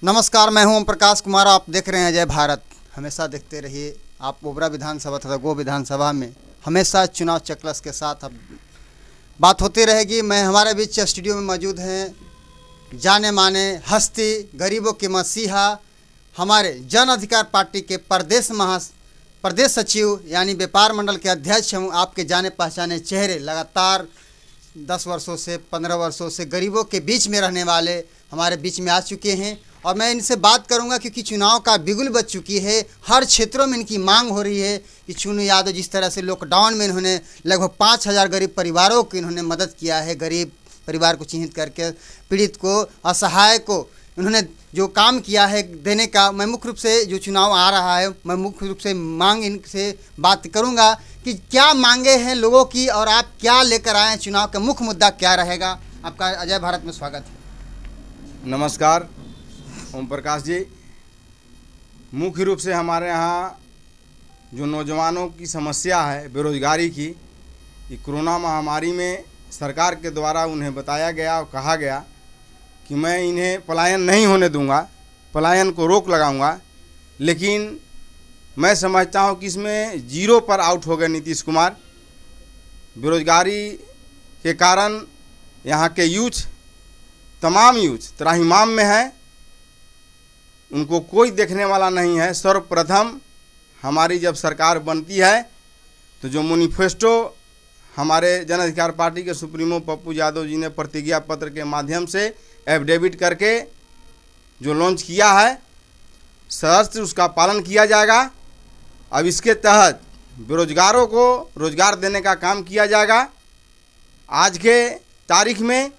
नमस्कार, मैं हूं ओम प्रकाश कुमार। आप देख रहे हैं जय भारत। हमेशा देखते रहिए। आप ओबरा विधानसभा तथा गो विधानसभा में हमेशा चुनाव चकलस के साथ अब बात होती रहेगी। मैं हमारे बीच स्टूडियो में मौजूद हैं जाने माने हस्ती, गरीबों के मसीहा, हमारे जन अधिकार पार्टी के प्रदेश सचिव यानी व्यापार मंडल के अध्यक्ष हूँ। आपके जाने पहचाने चेहरे लगातार 10 वर्षों से 15 वर्षों से गरीबों के बीच में रहने वाले हमारे बीच में आ चुके हैं और मैं इनसे बात करूंगा क्योंकि चुनाव का बिगुल बज चुकी है। हर क्षेत्रों में इनकी मांग हो रही है कि चुनू यादव जिस तरह से लॉकडाउन में इन्होंने लगभग 5000 गरीब परिवारों की इन्होंने मदद किया है, गरीब परिवार को चिन्हित करके पीड़ित को, असहाय को इन्होंने जो काम किया है देने का। मैं मुख्य रूप से जो चुनाव आ रहा है, मैं मुख्य रूप से मांग इनसे बात करूंगा कि क्या मांगे हैं लोगों की और आप क्या लेकर आए हैं, चुनाव का मुख्य मुद्दा क्या रहेगा। आपका अजय भारत में स्वागत है। नमस्कार ओम प्रकाश जी। मुख्य रूप से हमारे यहाँ जो नौजवानों की समस्या है बेरोजगारी की, ये कोरोना महामारी में सरकार के द्वारा उन्हें बताया गया और कहा गया कि मैं इन्हें पलायन नहीं होने दूंगा, पलायन को रोक लगाऊंगा। लेकिन मैं समझता हूं कि इसमें जीरो पर आउट हो गए नीतीश कुमार। बेरोजगारी के कारण यहाँ के यूथ, तमाम यूथ त्राहिमाम में है, उनको कोई देखने वाला नहीं है। सर्वप्रथम हमारी जब सरकार बनती है तो जो मैनिफेस्टो हमारे जन अधिकार पार्टी के सुप्रीमो पप्पू यादव जी ने प्रतिज्ञा पत्र के माध्यम से एफिडेविट करके जो लॉन्च किया है, सशर्त उसका पालन किया जाएगा। अब इसके तहत बेरोजगारों को रोजगार देने का काम किया जाएगा। आज के तारीख में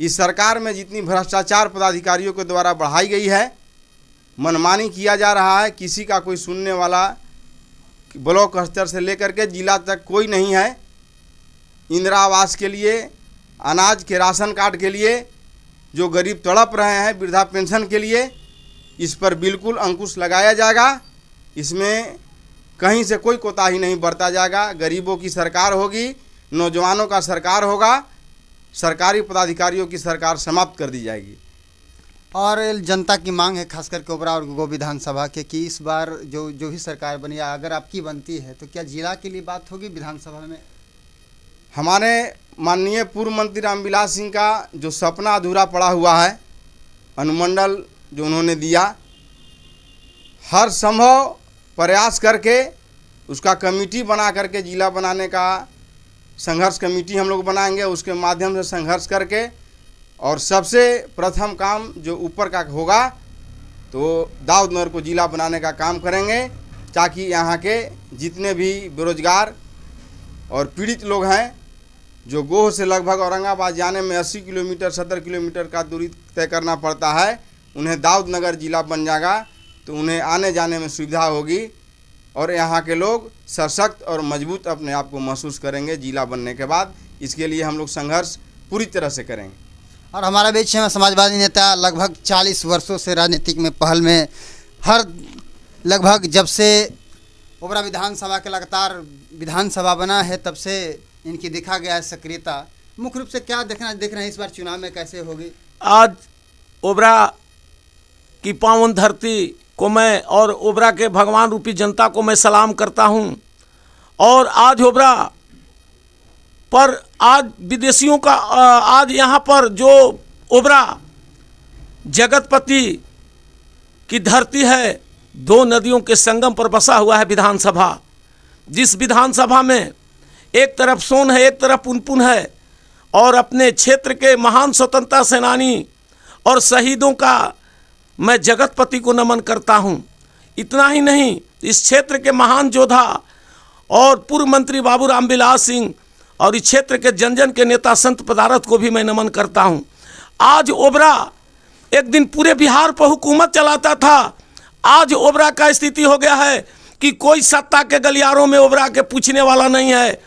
इस सरकार में जितनी भ्रष्टाचार पदाधिकारियों के द्वारा बढ़ाई गई है, मनमानी किया जा रहा है, किसी का कोई सुनने वाला ब्लॉक स्तर से लेकर के जिला तक कोई नहीं है। इंदिरा आवास के लिए, अनाज के राशन कार्ड के लिए जो गरीब तड़प रहे हैं, वृद्धा पेंशन के लिए, इस पर बिल्कुल अंकुश लगाया जाएगा। इसमें कहीं से कोई कोताही नहीं बरता जाएगा। गरीबों की सरकार होगी, नौजवानों का सरकार होगा, सरकारी पदाधिकारियों की सरकार समाप्त कर दी जाएगी। और जनता की मांग है खास करके ओबरा और गो विधानसभा के कि इस बार जो भी सरकार बनी, अगर आपकी बनती है तो क्या जिला के लिए बात होगी विधानसभा में? हमारे माननीय पूर्व मंत्री रामविलास सिंह का जो सपना अधूरा पड़ा हुआ है, अनुमंडल जो उन्होंने दिया, हर संभव प्रयास करके उसका कमेटी बना करके जिला बनाने का संघर्ष कमेटी हम लोग बनाएंगे। उसके माध्यम से संघर्ष करके और सबसे प्रथम काम जो ऊपर का होगा तो दाऊदनगर को जिला बनाने का काम करेंगे, ताकि यहाँ के जितने भी बेरोजगार और पीड़ित लोग हैं, जो गोह से लगभग औरंगाबाद जाने में 80 किलोमीटर 70 किलोमीटर का दूरी तय करना पड़ता है, उन्हें दाऊदनगर जिला बन जाएगा तो उन्हें आने जाने में सुविधा होगी और यहाँ के लोग सशक्त और मजबूत अपने आप को महसूस करेंगे जिला बनने के बाद। इसके लिए हम लोग संघर्ष पूरी तरह से करेंगे। और हमारे बीच में समाजवादी नेता, लगभग 40 वर्षों से राजनीतिक में पहल में, हर लगभग जब से ओबरा विधानसभा के लगातार विधानसभा बना है तब से इनकी दिखा गया है सक्रियता। मुख्य रूप से क्या देख रहे हैं इस बार चुनाव में कैसे होगी? आज ओबरा की पावन धरती को मैं और ओबरा के भगवान रूपी जनता को मैं सलाम करता हूं। और आज ओबरा पर आज विदेशियों का आज यहाँ पर जो ओबरा जगतपति की धरती है, 2 नदियों के संगम पर बसा हुआ है विधानसभा। जिस विधानसभा में एक तरफ सोन है, एक तरफ पुनपुन है और अपने क्षेत्र के महान स्वतंत्रता सेनानी और शहीदों का मैं जगतपति को नमन करता हूँ। इतना ही नहीं, इस क्षेत्र के महान योद्धा और पूर्व मंत्री बाबू रामविलास सिंह और इस क्षेत्र के जन जन के नेता संत पदारथ को भी मैं नमन करता हूं। आज ओबरा एक दिन पूरे बिहार पर हुकूमत चलाता था, आज ओबरा का स्थिति हो गया है कि कोई सत्ता के गलियारों में ओबरा के पूछने वाला नहीं है।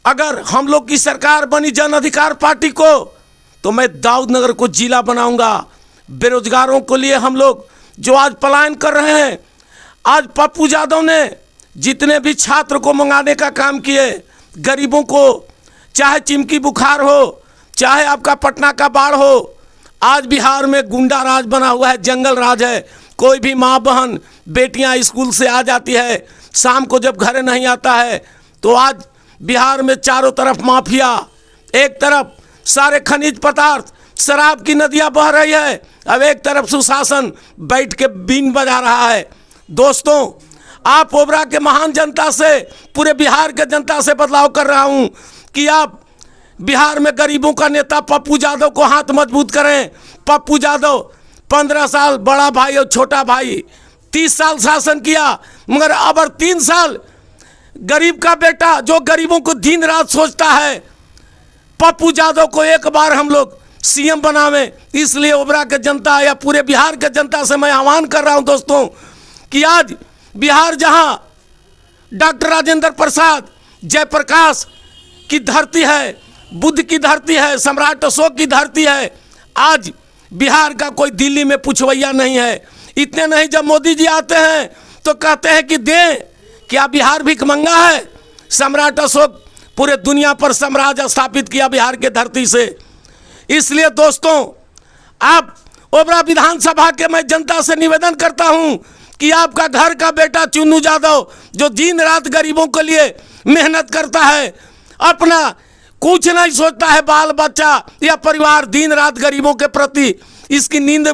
अगर हम लोग की सरकार बनी जन अधिकार पार्टी को तो मैं दाऊदनगर को जिला बनाऊंगा। बेरोजगारों के लिए हम लोग जो आज पलायन कर रहे हैं, आज पप्पू यादव ने जितने भी छात्र को मंगाने का काम किए, गरीबों को, चाहे चिमकी बुखार हो, चाहे आपका पटना का बाढ़ हो, आज बिहार में गुंडा राज बना हुआ है, जंगल राज है। कोई भी माँ बहन बेटियां स्कूल से आ जाती है, शाम को जब घर नहीं आता है तो आज बिहार में चारों तरफ माफिया, एक तरफ सारे खनिज पदार्थ, शराब की नदियां बह रही है, अब एक तरफ सुशासन बैठ के बीन बजा रहा है। दोस्तों, आप ओबरा के महान जनता से, पूरे बिहार के जनता से बदलाव कर रहा हूं कि आप बिहार में गरीबों का नेता पप्पू यादव को हाथ मजबूत करें। पप्पू यादव 15 साल बड़ा भाई और छोटा भाई, 30 साल शासन किया, मगर अब 3 साल गरीब का बेटा जो गरीबों को दिन रात सोचता है, पप्पू यादव को एक बार हम लोग सीएम बनावें। इसलिए ओबरा के जनता या पूरे बिहार के जनता से मैं आह्वान कर रहा हूं दोस्तों कि आज बिहार जहां डॉक्टर राजेंद्र प्रसाद, जयप्रकाश की धरती है, बुद्ध की धरती है, सम्राट अशोक की धरती है, आज बिहार का कोई दिल्ली में पुछवैया नहीं है। इतने नहीं, जब मोदी जी आते हैं तो कहते हैं कि दें, क्या बिहार भिखमंगा है? सम्राट अशोक पूरे दुनिया पर साम्राज्य स्थापित किया बिहार के धरती से। इसलिए दोस्तों, आप ओबरा विधानसभा के मैं जनता से निवेदन करता हूं कि आपका घर का बेटा चुन्नू यादव जो दिन रात गरीबों के लिए मेहनत करता है, अपना कुछ नहीं सोचता है, बाल बच्चा या परिवार, दिन रात गरीबों के प्रति, इसकी नींद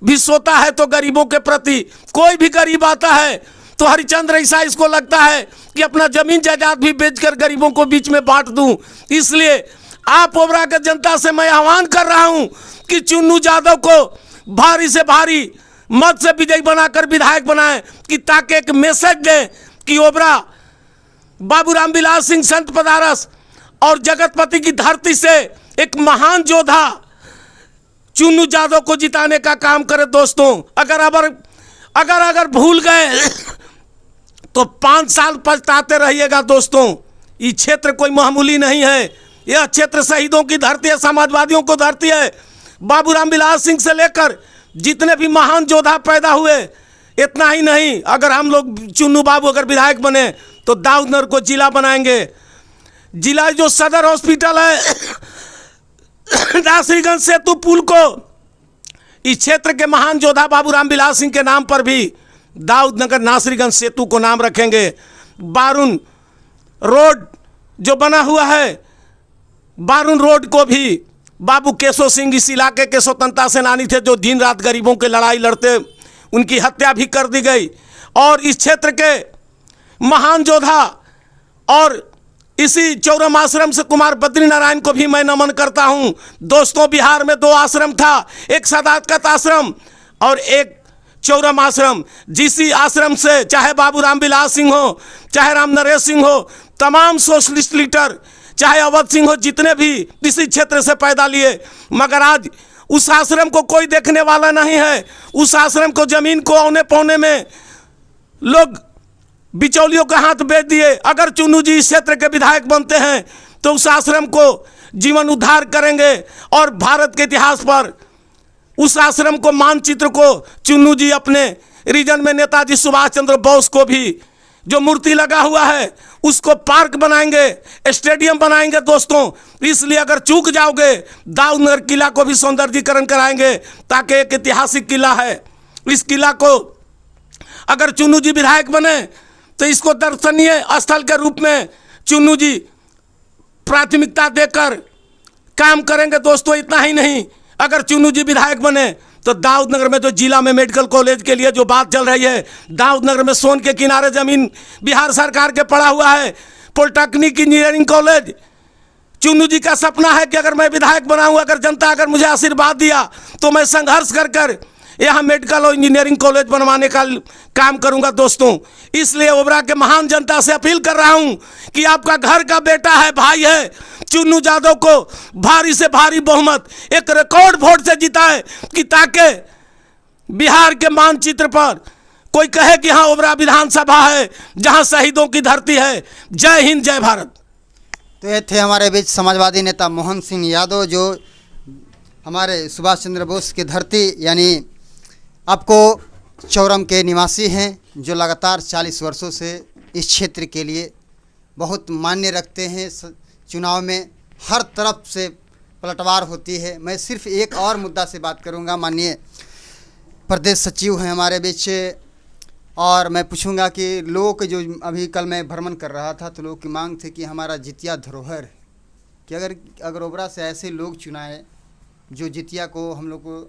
भी सोता है तो गरीबों के प्रति। कोई भी गरीब आता है तो हरिचंद्र ऐसा इसको लगता है कि अपना जमीन जायदाद भी बेचकर गरीबों को बीच में बांट दूं। इसलिए आप ओबरा के जनता से मैं आह्वान कर रहा हूं कि चुन्नू यादव को भारी से भारी मत से विजयी बनाकर विधायक बनाएं, कि ताकि एक मैसेज दें कि ओबरा बाबूराम बिलास सिंह संत पदारस और जगतपति की धरती से एक महान योद्धा चुन्नू यादव को जिताने का काम करे। दोस्तों, अगर भूल गए तो 5 साल पछताते रहिएगा। दोस्तों, ये क्षेत्र कोई मामूली नहीं है, यह क्षेत्र शहीदों की धरती है, समाजवादियों को धरती है। बाबूराम बिलास सिंह से लेकर जितने भी महान योद्धा पैदा हुए, इतना ही नहीं, अगर हम लोग चुन्नू बाबू अगर विधायक बने तो दाऊदनगर को जिला बनाएंगे। जिला जो सदर हॉस्पिटल है नासरीगंज सेतु पुल को इस क्षेत्र के महान योद्धा बाबूराम बिलास सिंह के नाम पर भी दाऊदनगर नासरीगंज सेतु को नाम रखेंगे। बारून रोड जो बना हुआ है, बारून रोड को भी बाबू केशव सिंह इस इलाके के स्वतंत्रता सेनानी थे जो दिन रात गरीबों की लड़ाई लड़ते, उनकी हत्या भी कर दी गई। और इस क्षेत्र के महान योद्धा और इसी चौरम आश्रम से कुमार बद्रीनारायण को भी मैं नमन करता हूं। दोस्तों, बिहार में 2 आश्रम था, एक सदाकत आश्रम और एक चौरम आश्रम। जिस आश्रम से चाहे बाबूराम बिलास सिंह हो, चाहे राम नरेश सिंह हो, तमाम सोशलिस्ट लीडर, चाहे अवध सिंह हो, जितने भी इसी क्षेत्र से पैदा लिए, मगर आज उस आश्रम को कोई देखने वाला नहीं है। उस आश्रम को जमीन को औने पौने में लोग बिचौलियों का हाथ बेच दिए। अगर चुन्नू जी इस क्षेत्र के विधायक बनते हैं तो उस आश्रम को जीवन उद्धार करेंगे और भारत के इतिहास पर उस आश्रम को, मानचित्र को चुन्नू जी अपने रीजन में नेताजी सुभाष चंद्र बोस को भी जो मूर्ति लगा हुआ है उसको पार्क बनाएंगे, स्टेडियम बनाएंगे। दोस्तों, इसलिए अगर चूक जाओगे, दाऊदनगर किला को भी सौंदर्यीकरण कराएंगे, ताकि एक ऐतिहासिक किला है। इस किला को अगर चुन्नू जी विधायक बने तो इसको दर्शनीय स्थल के रूप में चुन्नू जी प्राथमिकता देकर काम करेंगे। दोस्तों, इतना ही नहीं, अगर चुन्नू जी विधायक बने तो दाऊदनगर में जो जिला में मेडिकल कॉलेज के लिए जो बात चल रही है, दाऊदनगर में सोन के किनारे जमीन बिहार सरकार के पड़ा हुआ है, पॉलिटेक्निक इंजीनियरिंग कॉलेज। चुन्नू जी का सपना है कि अगर मैं विधायक बनाऊं, अगर जनता अगर मुझे आशीर्वाद दिया तो मैं संघर्ष कर यहाँ मेडिकल और इंजीनियरिंग कॉलेज बनवाने का काम करूंगा। दोस्तों, इसलिए ओबरा के महान जनता से अपील कर रहा हूं कि आपका घर का बेटा है, भाई है, चुन्नू यादव को भारी से भारी बहुमत, एक रिकॉर्ड वोट से जिताए, कि ताकि बिहार के मानचित्र पर कोई कहे कि हाँ, ओबरा विधानसभा है जहां शहीदों की धरती है। जय हिंद, जय भारत। तो ये थे हमारे बीच समाजवादी नेता मोहन सिंह यादव, जो हमारे सुभाष चंद्र बोस की धरती यानी आपको चौरम के निवासी हैं, जो लगातार 40 वर्षों से इस क्षेत्र के लिए बहुत मान्य रखते हैं। चुनाव में हर तरफ से पलटवार होती है। मैं सिर्फ एक और मुद्दा से बात करूंगा। माननीय प्रदेश सचिव हैं हमारे बीच, और मैं पूछूंगा कि लोगों के जो अभी कल मैं भ्रमण कर रहा था तो लोगों की मांग थी कि हमारा जितिया धरोहर है, कि अगर ओबरा से ऐसे लोग चुनाए जो जितिया को हम लोग को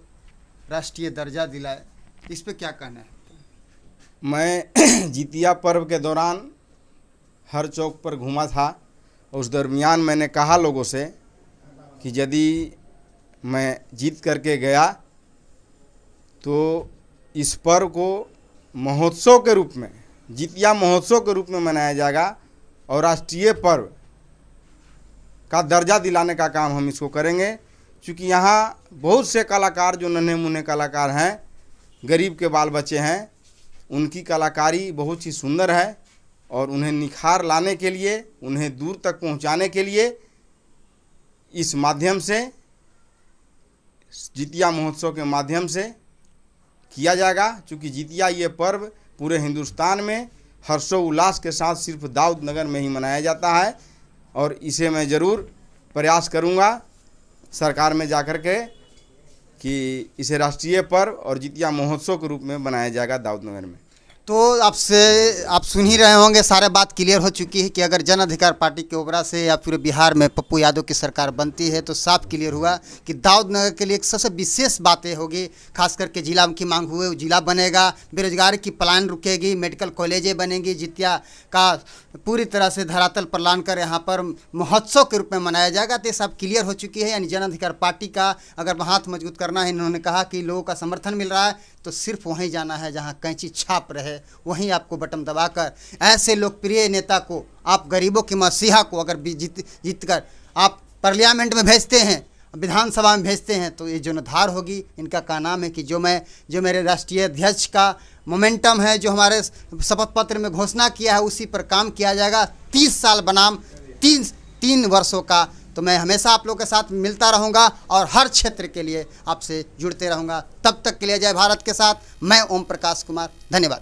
राष्ट्रीय दर्जा दिलाए, इस पे क्या कहना है? मैं जितिया पर्व के दौरान हर चौक पर घूमा था। उस दरमियान मैंने कहा लोगों से कि यदि मैं जीत करके गया तो इस पर्व को महोत्सव के रूप में, जितिया महोत्सव के रूप में मनाया जाएगा और राष्ट्रीय पर्व का दर्जा दिलाने का काम हम इसको करेंगे। क्योंकि यहाँ बहुत से कलाकार जो नन्हे मुन्ने कलाकार हैं, गरीब के बाल बच्चे हैं, उनकी कलाकारी बहुत ही सुंदर है और उन्हें निखार लाने के लिए, उन्हें दूर तक पहुंचाने के लिए इस माध्यम से, जितिया महोत्सव के माध्यम से किया जाएगा। क्योंकि जितिया ये पर्व पूरे हिंदुस्तान में हर्षोल्लास के साथ सिर्फ दाऊद नगर में ही मनाया जाता है और इसे मैं ज़रूर प्रयास करूंगा सरकार में जाकर के कि इसे राष्ट्रीय पर्व और जितिया महोत्सव के रूप में बनाया जाएगा दाऊद नगर में। तो आपसे आप सुन ही रहे होंगे, सारे बात क्लियर हो चुकी है कि अगर जन अधिकार पार्टी के ओबरा से या फिर बिहार में पप्पू यादव की सरकार बनती है तो साफ क्लियर हुआ कि दाऊद नगर के लिए एक सबसे विशेष बातें होगी। खास करके जिला की मांग हुए वो जिला बनेगा, बेरोजगारी की पलायन रुकेगी, मेडिकल कॉलेजें बनेंगी, जितिया का पूरी तरह से धरातल पर लाकर यहाँ पर महोत्सव के रूप में मनाया जाएगा। तो ये सब क्लियर हो चुकी है। यानी जन अधिकार पार्टी का अगर हाथ मजबूत करना है, इन्होंने कहा कि लोगों का समर्थन मिल रहा है तो सिर्फ वहीं जाना है जहां कैंची छाप रहे, वहीं आपको बटन दबाकर ऐसे लोकप्रिय नेता को, आप गरीबों के मसीहा को अगर जीत कर आप पार्लियामेंट में भेजते हैं, विधानसभा में भेजते हैं तो ये जनधार होगी। इनका का नाम है कि जो मेरे राष्ट्रीय अध्यक्ष का मोमेंटम है, जो हमारे शपथ पत्र में घोषणा किया है, उसी पर काम किया जाएगा। 30 साल बनाम 3 वर्षों का। तो मैं हमेशा आप लोगों के साथ मिलता रहूँगा और हर क्षेत्र के लिए आपसे जुड़ते रहूँगा। तब तक के लिए जय भारत के साथ मैं ओम प्रकाश कुमार, धन्यवाद।